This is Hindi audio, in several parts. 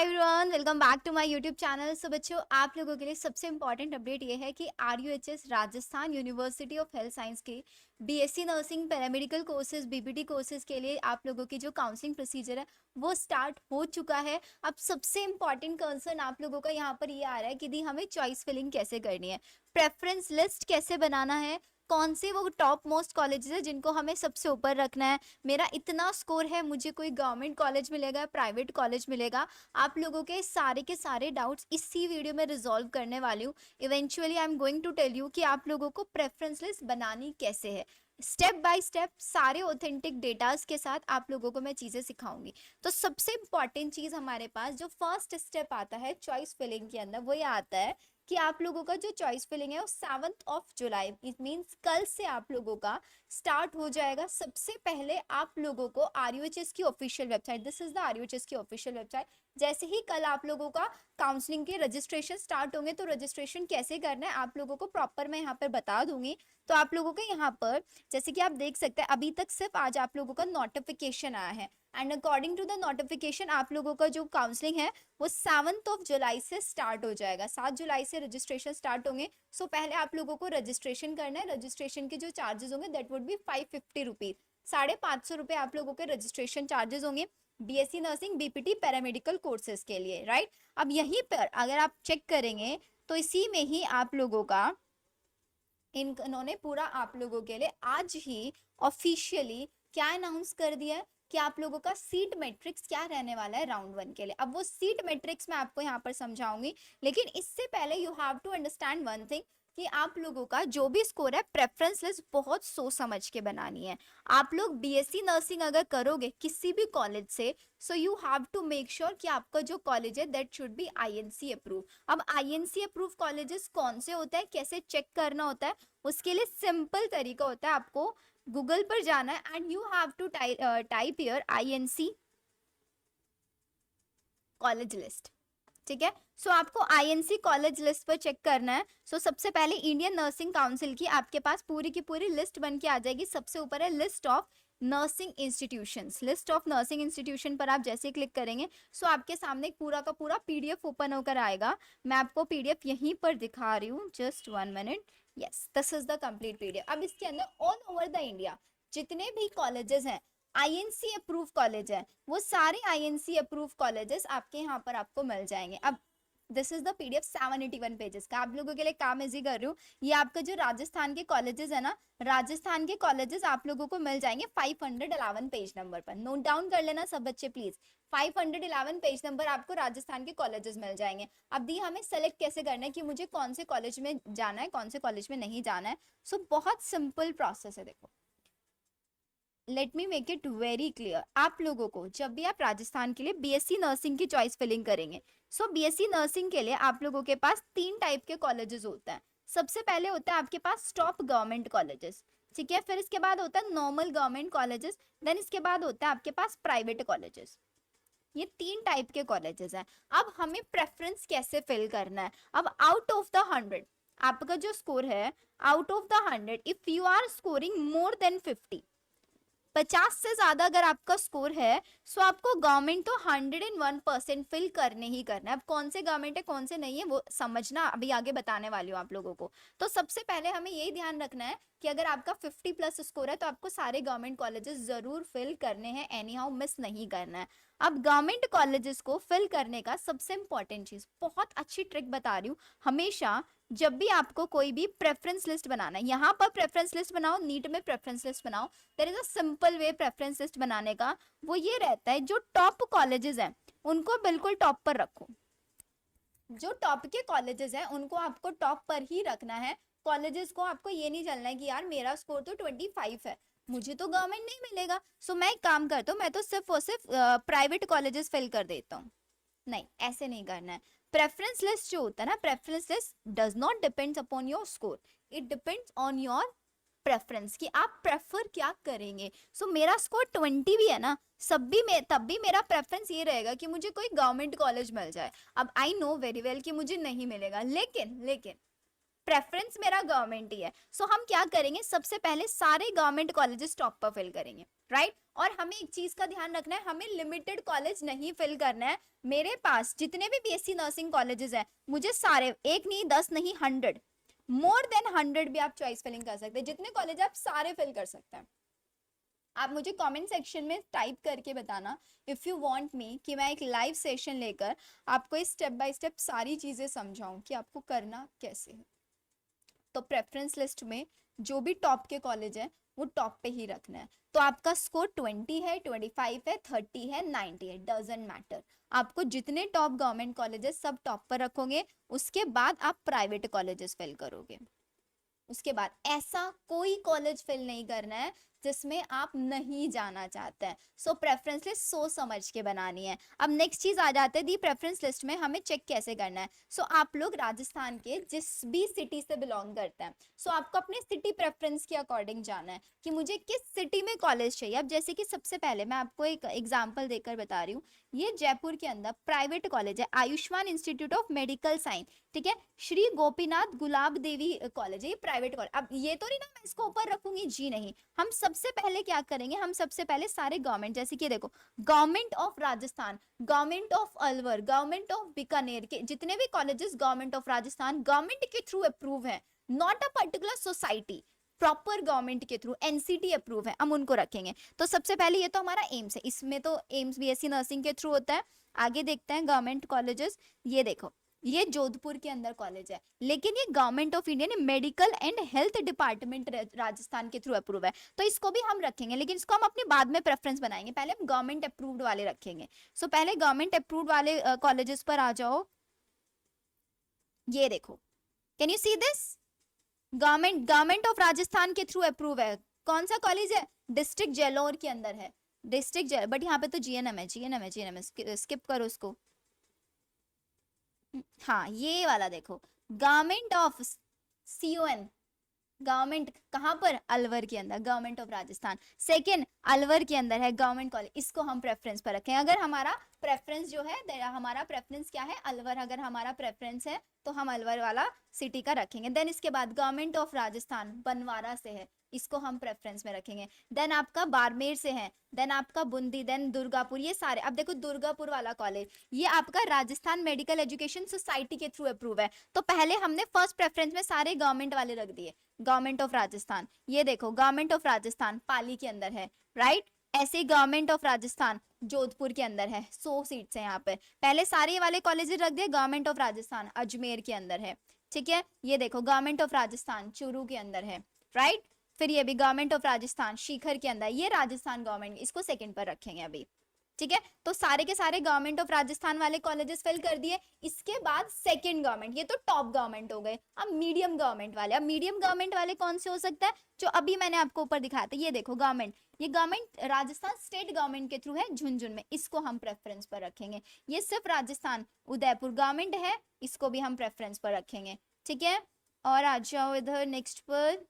Hi everyone, welcome back to my YouTube channel. So बच्चों, आप लोगों के लिए सबसे इम्पॉर्टेंट अपडेट ये है कि RUHS Rajasthan university of health science के BSc nursing paramedical courses BPT courses के लिए आप लोगों की जो काउंसलिंग प्रोसीजर है वो स्टार्ट हो चुका है। अब सबसे इम्पॉर्टेंट कंसर्न आप लोगों का यहाँ पर ये आ रहा है कि दी हमें चॉइस फिलिंग कैसे करनी है, प्रेफरेंस लिस्ट कैसे बनाना है, कौन से वो टॉप मोस्ट कॉलेजेस है जिनको हमें सबसे ऊपर रखना है, मेरा इतना स्कोर है, मुझे कोई गवर्नमेंट कॉलेज मिलेगा, प्राइवेट कॉलेज मिलेगा। आप लोगों के सारे डाउट्स इसी वीडियो में रिजॉल्व करने वाली हूँ। Eventually I am going to tell you कि आप लोगों को प्रेफरेंस लिस्ट बनानी कैसे है, स्टेप बाय स्टेप सारे ऑथेंटिक डेटास के साथ आप लोगों को मैं चीजें सिखाऊंगी। तो सबसे इंपॉर्टेंट चीज हमारे पास जो फर्स्ट स्टेप आता है चॉइस फिलिंग के अंदर वो ये आता है कि आप लोगों का जो चॉइस फिलिंग है वो 7 जुलाई, इट मीन्स कल से आप लोगों का स्टार्ट हो जाएगा। सबसे पहले आप लोगों को आरयूएचएस की official website, this is the RUHS की ऑफिशियल वेबसाइट, जैसे ही कल आप लोगों का काउंसलिंग के रजिस्ट्रेशन स्टार्ट होंगे तो रजिस्ट्रेशन कैसे करना है आप लोगों को प्रॉपर मैं यहाँ पर बता दूंगी। तो आप लोगों के यहाँ पर जैसे कि आप देख सकते हैं अभी तक सिर्फ आज आप लोगों का नोटिफिकेशन आया है and according to the notification आप लोगों का जो काउंसलिंग है वो 7 जुलाई से स्टार्ट हो जाएगा। 7 जुलाई से रजिस्ट्रेशन स्टार्ट होंगे। सो पहले आप लोगों को रजिस्ट्रेशन करना है। रजिस्ट्रेशन के जो चार्जेस होंगे दैट वुड बी 550 रुपीज, 550 रुपये आप लोगों के रजिस्ट्रेशन चार्जेस होंगे BSc nursing BPT paramedical courses के लिए, राइट। अब यहीं पर अगर आप चेक करेंगे तो इसी में ही आप लोगों का इन्होंने पूरा आप लोगों के लिए आज ही ऑफिशियली क्या अनाउंस कर दिया है कि आप लोगों का सीट मैट्रिक्स क्या रहने वाला है राउंड 1 के लिए। अब वो सीट मैट्रिक्स मैं आपको यहाँ पर समझाऊंगी, लेकिन इससे पहले you have to understand one thing कि आप लोगों का जो भी स्कोर है प्रेफरेंस लिस्ट बहुत सोच समझ के बनानी है। आप लोग बीएससी नर्सिंग अगर करोगे किसी भी कॉलेज से, so you have to make sure कि आपका जो कॉलेज है that should be INC approve. अब आईएनसी अप्रूव कॉलेजेस कौन से होता है, कैसे चेक करना होता है, उसके लिए सिंपल तरीका होता है, आपको गूगल पर जाना है and you have to type here INC college list, ठीक है। सो आपको आईएनसी कॉलेज लिस्ट पर चेक करना है। सो सबसे पहले इंडियन नर्सिंग काउंसिल की आपके पास पूरी की पूरी लिस्ट बन के आ जाएगी। सबसे ऊपर है list of nursing institutions. List of nursing institution पर आप जैसे क्लिक करेंगे सो आपके सामने पूरा का पूरा पीडीएफ ओपन होकर आएगा। मैं आपको पीडीएफ यहीं पर दिखा रही हूँ, just 1 minute. Yes, this is the complete PDF. अब इसके अंदर ऑल ओवर द इंडिया जितने भी कॉलेजेस हैं आईएनसी अप्रूव कॉलेज है, वो सारे आईएनसी अप्रूव कॉलेजेस आपके यहाँ पर आपको मिल जाएंगे। अब this is the PDF 781 pages का, आप लोगों के लिए काम इजी कर रही हूँ। ये आपका जो राजस्थान के कॉलेजेस है ना, राजस्थान के कॉलेजेस आप लोगों को मिल जाएंगे 511 पेज नंबर पर। नोट डाउन कर लेना सब बच्चे प्लीज, 511 पेज नंबर आपको राजस्थान के कॉलेजेस मिल जाएंगे। अब दी हमें सेलेक्ट कैसे करना है कि मुझे कौन से कॉलेज में जाना है, कौन से कॉलेज में नहीं जाना है। सो बहुत सिंपल प्रोसेस है। देखो, let me make it very clear. आप लोगों को जब भी आप राजस्थान के लिए बीएससी नर्सिंग की चॉइस फिलिंग करेंगे, सो बीएससी नर्सिंग के लिए आप लोगों के पास 3 टाइप के कॉलेजेस होते हैं। सबसे पहले होता है आपके पास टॉप गवर्नमेंट कॉलेजेस, ठीक है। फिर इसके बाद होता है नॉर्मल गवर्नमेंट कॉलेजेस, देन इसके बाद होता है आपके पास प्राइवेट कॉलेजेस। ये 3 टाइप के कॉलेजेस हैं। अब हमें प्रेफरेंस कैसे फिल करना है। अब आउट ऑफ द 100 आपका जो स्कोर है, out of the 100 if you are scoring more than 50 से ज्यादा अगर आपका स्कोर है, सो आपको गवर्नमेंट तो 101% फिल करने ही करना है। अब कौन से गवर्नमेंट है कौन से नहीं है वो समझना अभी आगे बताने वाली हूँ आप लोगों को। तो सबसे पहले हमें यही ध्यान रखना है कि अगर आपका 50 प्लस स्कोर है तो आपको सारे गवर्नमेंट कॉलेजेस जरूर फिल करने हैं, एनी हाउ मिस नहीं करना है। अब गवर्नमेंट कॉलेजेस को फिल करने का सबसे इंपॉर्टेंट चीज, बहुत अच्छी ट्रिक बता रही हूँ, हमेशा जब भी आपको कोई भी प्रेफरेंस लिस्ट बनाना है, यहाँ पर प्रेफरेंस लिस्ट बनाओ, नीट में प्रेफरेंस लिस्ट बनाओ, there is a simple way preference list बनाने का। वो ये रहता है जो टॉप कॉलेजेस हैं उनको बिल्कुल टॉप पर रखो। जो टॉप के कॉलेजेस हैं उनको आपको टॉप पर ही रखना है। कॉलेजेस को आपको ये नहीं चलना है कि यार मेरा स्कोर तो 25 है, मुझे तो गवर्नमेंट नहीं मिलेगा, सो मैं एक काम करता हूँ, मैं तो सिर्फ और सिर्फ प्राइवेट कॉलेजेस फिल कर देता हूँ। नहीं, ऐसे नहीं करना है। प्रेफरेंस लिस्ट जो होता है ना, preference list does not depends upon your score, it depends on your preference कि आप प्रेफर क्या करेंगे। सो मेरा स्कोर 20 भी है ना, तब भी मेरा प्रेफरेंस ये रहेगा कि मुझे कोई गवर्नमेंट कॉलेज मिल जाए। अब आई नो वेरी वेल कि मुझे नहीं मिलेगा, लेकिन प्रेफरेंस मेरा गवर्नमेंट ही है। सो हम क्या करेंगे, सबसे पहले सारे गवर्नमेंट कॉलेजेस टॉप पर फिल करेंगे, राइट। और हमें एक चीज का ध्यान रखना है, हमें लिमिटेड कॉलेज नहीं फिल करना है। मेरे पास जितने भी बीएससी नर्सिंग कॉलेजेस हैं, मुझे सारे, एक नहीं 10 नहीं 100, मोर देन 100 भी आप चॉइस फिलिंग कर सकते हैं। जितने कॉलेज आप सारे फिल कर सकते हैं। आप मुझे कमेंट सेक्शन में टाइप करके बताना इफ यू वांट मी कि मैं एक लाइव सेशन लेकर आपको स्टेप बाय स्टेप सारी चीजें समझाऊं कि आपको करना कैसे है। तो प्रेफरेंस लिस्ट में जो भी टॉप के कॉलेज है वो टॉप पे ही रखना है। तो आपका स्कोर 20 है, 25 है, 30 है, 90 है, डजंट मैटर। आपको जितने टॉप गवर्नमेंट कॉलेजेस सब टॉप पर रखोगे, उसके बाद आप प्राइवेट कॉलेजेस फिल करोगे। उसके बाद ऐसा कोई कॉलेज फिल नहीं करना है जिसमें आप नहीं जाना चाहते हैं। सो प्रेफरेंस लिस्ट सोच समझ के बनानी है। अब नेक्स्ट चीज आ जाते हैं दी प्रेफरेंस लिस्ट में हमें चेक कैसे करना है। सो आप लोग राजस्थान के जिस भी सिटी से बिलोंग करते हैं, सो आपको अपने सिटी प्रेफरेंस के अकॉर्डिंग जाना है कि मुझे किस सिटी में कॉलेज चाहिए। अब जैसे कि सबसे पहले मैं आपको एक एग्जाम्पल देकर बता रही हूँ, ये जयपुर के अंदर प्राइवेट कॉलेज है, Ayushman institute of medical science, ठीक है, श्री गोपीनाथ गुलाब देवी कॉलेज है, ये प्राइवेट कॉलेज। अब ये तो नहीं ना मैं इसको ऊपर रखूंगी, जी नहीं। हम सबसे पहले क्या करेंगे, हम सबसे पहले सारे गवर्नमेंट, जैसे कि देखो government of Rajasthan, government of Alwar, government of Bikaner के जितने भी colleges government of Rajasthan government के थ्रू अप्रूव है, not a particular society, proper government के थ्रू एनसीटी अप्रूव है, हम उनको रखेंगे। तो सबसे पहले ये तो हमारा एम्स है, इसमें तो एम्स बीएससी नर्सिंग के थ्रू होता है। आगे देखते हैं गवर्नमेंट कॉलेजेस। ये देखो ये जोधपुर के अंदर कॉलेज है, लेकिन ये गवर्नमेंट ऑफ इंडिया ने medical and health department Rajasthan के थ्रू अप्रूव है, तो इसको भी हम रखेंगे, लेकिन इसको हम अपने बाद में प्रेफरेंस बनाएंगे, पहले हम गवर्नमेंट अप्रूव्ड वाले रखेंगे। सो पहले गवर्नमेंट अप्रूव्ड वाले कॉलेजेस पर आ जाओ। ये देखो, can you see this, government of Rajasthan के थ्रू अप्रूव है। कौन सा कॉलेज है, डिस्ट्रिक्ट जेलोर के अंदर है, डिस्ट्रिक्ट जेल, बट यहाँ पे तो जीएनएम है, जीएनएम है, जीएनएम है, स्किप करो उसको। हाँ ये वाला देखो, गवर्नमेंट ऑफ सीओएन, गवर्नमेंट कहाँ पर, अलवर के अंदर, government of Rajasthan. Second Alwar के अंदर है गवर्नमेंट कॉलेज, इसको हम प्रेफरेंस पर रखें। अगर हमारा प्रेफरेंस जो है, हमारा प्रेफरेंस क्या है, अलवर, अगर हमारा प्रेफरेंस है तो हम अलवर वाला सिटी का रखेंगे। देन इसके बाद गवर्नमेंट ऑफ राजस्थान बनवारा से है, इसको हम प्रेफरेंस में रखेंगे। देन आपका बाड़मेर से है, देन आपका बूंदी, देन दुर्गापुर, ये सारे। अब देखो दुर्गापुर वाला कॉलेज, ये आपका राजस्थान मेडिकल एजुकेशन सोसाइटी के थ्रू अप्रूव है, तो पहले हमने फर्स्ट प्रेफरेंस में सारे गवर्नमेंट वाले रख दिए, गवर्नमेंट ऑफ राजस्थान। ये देखो गवर्नमेंट ऑफ राजस्थान पाली के अंदर है, राइट। ऐसे गवर्नमेंट ऑफ राजस्थान जोधपुर के अंदर है, 100 सीट्स है यहाँ पे, पहले सारे वाले कॉलेज रख दिए। गवर्नमेंट ऑफ राजस्थान अजमेर के अंदर है, ठीक है। ये देखो गवर्नमेंट ऑफ राजस्थान चूरू के अंदर है, राइट। फिर ये भी गवर्नमेंट ऑफ राजस्थान शिखर के अंदर, ये राजस्थान गवर्नमेंट, इसको सेकंड पर रखेंगे अभी, ठीक है। तो सारे के सारे गवर्नमेंट ऑफ राजस्थान वाले कॉलेजेस फिल कर दिए। इसके बाद सेकंड गवर्नमेंट, ये तो टॉप गवर्नमेंट हो गए। अब मीडियम गवर्नमेंट वाले, अब मीडियम गवर्नमेंट वाले कौन से हो सकता है, जो अभी मैंने आपको ऊपर दिखाया था। ये देखो गवर्नमेंट, ये गवर्नमेंट राजस्थान स्टेट गवर्नमेंट के थ्रू है झुंझुन में, इसको हम प्रेफरेंस पर रखेंगे। ये सिर्फ राजस्थान उदयपुर गवर्नमेंट है, इसको भी हम प्रेफरेंस पर रखेंगे, ठीक है। और आ जाओ इधर नेक्स्ट पर।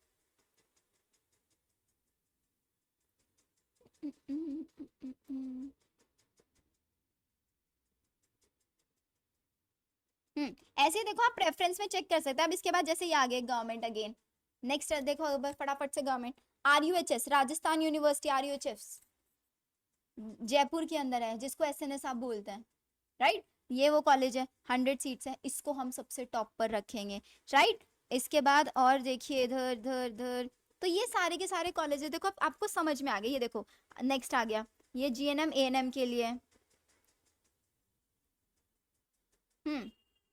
ऐसे ही देखो आप प्रेफरेंस में चेक कर सकते हैं। अब इसके बाद जैसे ये आ गए गवर्नमेंट अगेन, नेक्स्ट देखो फटाफट से government, RUHS Rajasthan university, RUHS Jaipur के अंदर है, जिसको एसएनएस आप बोलते हैं, राइट। ये वो कॉलेज है, 100 सीट्स है, इसको हम सबसे टॉप पर रखेंगे, राइट। इसके बाद और देखिए इधर इधर इधर, तो ये सारे के सारे कॉलेज देखो आपको समझ में आ गए। ये देखो नेक्स्ट आ गया, ये जीएनएम एएनएम के लिए,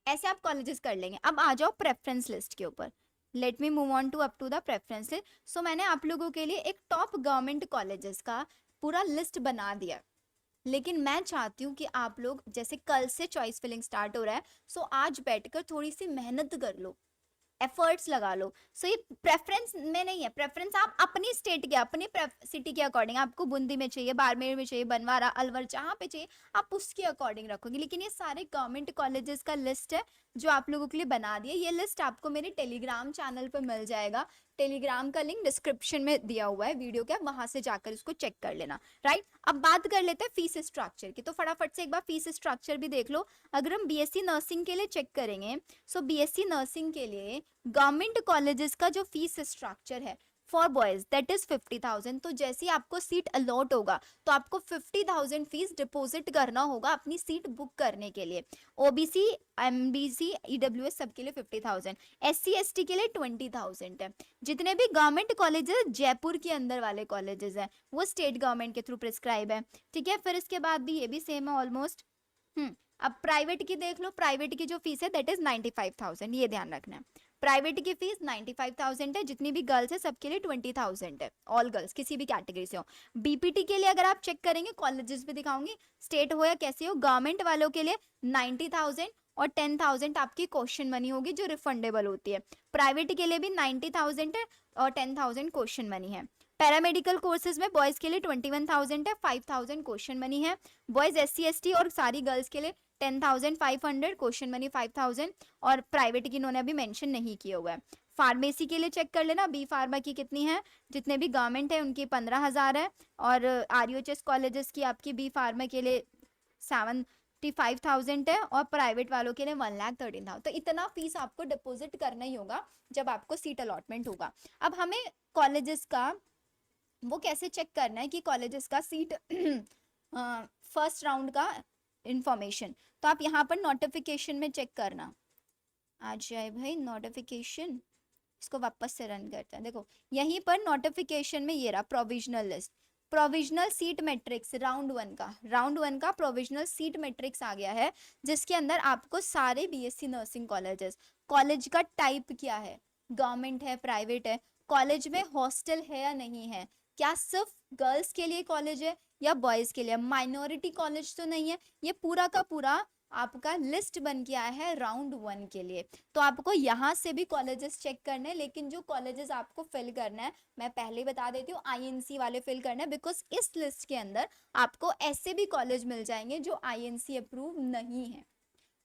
ऐसे आप कॉलेजेस कर लेंगे। अब आ जाओ प्रेफरेंस लिस्ट के ऊपर, let me move on to up to the preference list. So मैंने आप लोगों के लिए एक टॉप गवर्नमेंट कॉलेजेस का पूरा लिस्ट बना दिया, लेकिन मैं चाहती हूँ कि आप लोग, जैसे कल से चॉइस फिलिंग स्टार्ट हो रहा है, सो आज बैठकर थोड़ी सी मेहनत कर लो, एफर्ट्स लगा लो। सो ये प्रेफरेंस में नहीं है, प्रेफरेंस आप अपनी स्टेट के, अपनी सिटी के अकॉर्डिंग, आपको बूंदी में चाहिए, बाड़मेर में चाहिए, बनवारा, अलवर, जहाँ पे चाहिए आप उसके अकॉर्डिंग रखोगे। लेकिन ये सारे गवर्नमेंट कॉलेजेस का लिस्ट है जो आप लोगों के लिए बना दिया। ये लिस्ट आपको मेरे टेलीग्राम चैनल पर मिल जाएगा, टेलीग्राम का लिंक डिस्क्रिप्शन में दिया हुआ है वीडियो के, वहां से जाकर इसको चेक कर लेना, राइट। अब बात कर लेते हैं फीस स्ट्रक्चर की, तो फटाफट से एक बार फीस स्ट्रक्चर भी देख लो। अगर हम बीएससी नर्सिंग के लिए चेक करेंगे, सो बीएससी नर्सिंग के लिए गवर्नमेंट कॉलेजेस का जो फीस स्ट्रक्चर है फॉर बॉयज दैट इज 50,000। तो जैसे ही आपको सीट अलॉट होगा तो आपको 50,000 फीस डिपॉजिट करना होगा अपनी सीट बुक करने के लिए। ओबीसी, एमबीसी, ईडब्ल्यूएस सबके लिए 50,000, एससी एसटी के लिए 20,000 है। जितने भी गवर्नमेंट कॉलेजेस जयपुर के अंदर वाले कॉलेजेस हैं वो स्टेट गवर्नमेंट के थ्रू प्रिस्क्राइब है, ठीक है। फिर इसके बाद भी ये भी सेम है ऑलमोस्ट। अब प्राइवेट की देख लो, प्राइवेट की जो फीस है दैट इज 95,000, ये ध्यान रखना है। प्राइवेट की फीस 95,000 है, जितनी भी गर्ल्स है सबके लिए 20,000 है, ऑल गर्ल्स किसी भी कैटेगरी से हो। बीपीटी के लिए अगर आप चेक करेंगे, कॉलेजेस भी दिखाऊंगी, स्टेट हो या कैसे हो, गवर्नमेंट वालों के लिए 90,000 और 10,000 आपकी क्वेश्चन मनी होगी जो रिफंडेबल होती है। प्राइवेट के लिए भी 90,000 है और 10,000 क्वेश्चन मनी है। पैरामेडिकल कोर्सेज में बॉयज के लिए 21,000 है, 5,000 क्वेश्चन मनी है। बॉयज एससी एसटी और सारी गर्ल्स के लिए 10,500 क्वेश्चन मनी 5,000, और प्राइवेट की इन्होंने अभी मेंशन नहीं किया हुआ है। फार्मेसी के लिए चेक कर लेना, बी फार्मा की कितनी है, जितने भी गवर्नमेंट है उनकी 15,000 है, और आरयूएचएस कॉलेजेस की आपकी बी फार्मा के लिए 75,000 है, और प्राइवेट वालों के लिए 1,13,000। तो इतना फीस आपको डिपॉजिट करना ही होगा जब आपको सीट अलॉटमेंट होगा। अब हमें कॉलेजेस का वो कैसे चेक करना है कि कॉलेजेस का सीट फर्स्ट राउंड का इंफॉर्मेशन, तो आप यहाँ पर नोटिफिकेशन में चेक करना। आ जाए भाई नोटिफिकेशन, इसको वापस से रन करते हैं। देखो यहीं पर नोटिफिकेशन में ये रहा provisional list, provisional seat matrix round one का प्रोविजनल सीट मैट्रिक्स आ गया है, जिसके अंदर आपको सारे बीएससी नर्सिंग कॉलेजेस, कॉलेज का टाइप क्या है, गवर्नमेंट है प्राइवेट है, कॉलेज में हॉस्टल है या नहीं है, क्या सिर्फ गर्ल्स के लिए कॉलेज है या बॉयज के लिए, माइनॉरिटी कॉलेज तो नहीं है, ये पूरा का पूरा आपका लिस्ट बन के आया है राउंड वन के लिए। तो आपको यहाँ से भी कॉलेजेस चेक करने हैं, लेकिन जो कॉलेजेस आपको फिल करना है मैं पहले ही बता देती हूँ, आईएनसी वाले फिल करना है, बिकॉज इस लिस्ट के अंदर आपको ऐसे भी कॉलेज मिल जाएंगे जो आईएनसी अप्रूव नहीं है।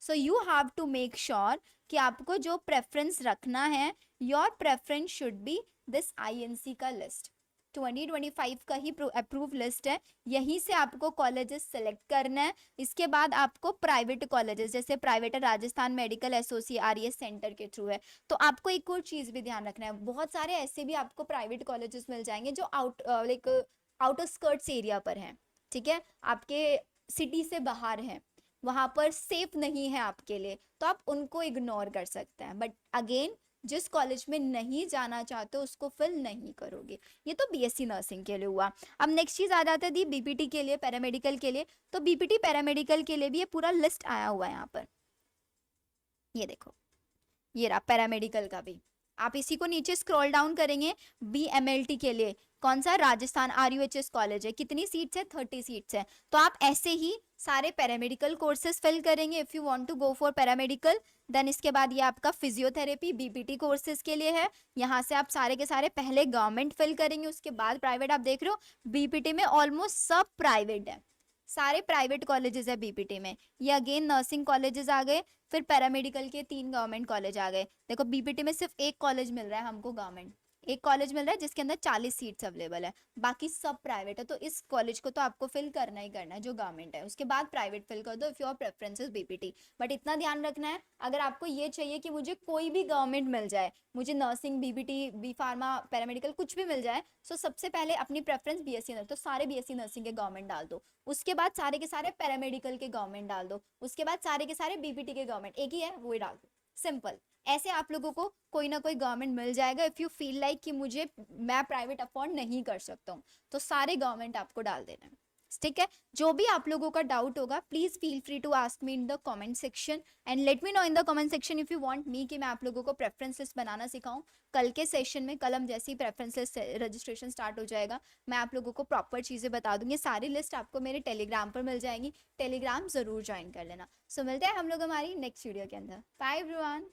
So you have to make sure कि आपको जो प्रेफरेंस रखना है, your preference should be this INC का लिस्ट, 2025 का ही अप्रूव लिस्ट है, यहीं से आपको कॉलेजेस सेलेक्ट करना है। इसके बाद आपको प्राइवेट कॉलेजेस, जैसे प्राइवेट है Rajasthan medical association RS centre के थ्रू है, तो आपको एक और चीज भी ध्यान रखना है, बहुत सारे ऐसे भी आपको प्राइवेट कॉलेजेस मिल जाएंगे जो आउटर स्कर्ट्स एरिया पर हैं, ठीक है, आपके सिटी से बाहर है, वहां पर सेफ नहीं है आपके लिए, तो आप उनको इग्नोर कर सकते हैं। बट अगेन जिस कॉलेज में नहीं जाना चाहते उसको फिल नहीं करोगे। ये तो बीएससी नर्सिंग के लिए हुआ। अब नेक्स्ट चीज आ जाता है बीपीटी के लिए, पैरामेडिकल के लिए, तो बीपीटी पैरामेडिकल के लिए भी ये पूरा लिस्ट आया हुआ है यहाँ पर, ये देखो ये रहा पैरामेडिकल का भी। आप इसी को नीचे स्क्रॉल डाउन करेंगे, बीएमएलटी के लिए कौन सा, राजस्थान आरयूएचएस कॉलेज है, कितनी सीट्स है, 30 सीट्स है। तो आप ऐसे ही सारे पैरामेडिकल कोर्सेज फिल करेंगे if you want to go for paramedical. Then इसके बाद ये आपका फिजियोथेरेपी बीपीटी कोर्सेज के लिए है, यहाँ से आप सारे के सारे पहले गवर्नमेंट फिल करेंगे, उसके बाद प्राइवेट। आप देख रहे हो बीपीटी में ऑलमोस्ट सब प्राइवेट है, सारे प्राइवेट कॉलेजेस है बीपीटी में। ये अगेन नर्सिंग कॉलेजेस आ गए, फिर पैरामेडिकल के 3 गवर्नमेंट कॉलेज आ गए। देखो बीपीटी में सिर्फ एक कॉलेज मिल रहा है हमको गवर्नमेंट, एक कॉलेज मिल रहा है जिसके अंदर 40 सीट्स अवेलेबल है, बाकी सब प्राइवेट है। तो इस कॉलेज को तो आपको फिल करना ही करना है जो गवर्नमेंट है, उसके बाद प्राइवेट फिल कर दो if your preference is BPT. But इतना ध्यान रखना है, अगर आपको ये चाहिए कि मुझे कोई भी गवर्नमेंट मिल जाए, मुझे nursing BPT B pharma paramedical कुछ भी मिल जाए, तो सबसे पहले अपनी प्रेफरेंस बीएससी नर्सिंग, तो सारे बीएससी नर्सिंग के गवर्नमेंट डाल दो, उसके बाद सारे के सारे पैरामेडिकल के गवर्नमेंट डाल दो, उसके बाद सारे के सारे बीपीटी के गवर्नमेंट, एक ही है वो ही डाल दो, सिंपल। ऐसे आप लोगों को कोई ना कोई गवर्नमेंट मिल जाएगा इफ यू फील लाइक कि मैं प्राइवेट अफोर्ड नहीं कर सकता हूँ, तो सारे गवर्नमेंट आपको डाल देना है, ठीक है। जो भी आप लोगों का डाउट होगा please feel free to ask me in the comment section and let me know in the comment section if you want me कि मैं आप लोगों को प्रेफरेंस लिस्ट बनाना सिखाऊं। कल के सेशन में, कल हम जैसे ही प्रेफरेंस लिस्ट रजिस्ट्रेशन स्टार्ट हो जाएगा, मैं आप लोगों को प्रॉपर चीजें बता दूंगी, सारी लिस्ट आपको मेरे टेलीग्राम पर मिल जाएंगी, टेलीग्राम जरूर ज्वाइन कर लेना। सो मिलते हैं हम लोग हमारी नेक्स्ट वीडियो के अंदर। Bye everyone.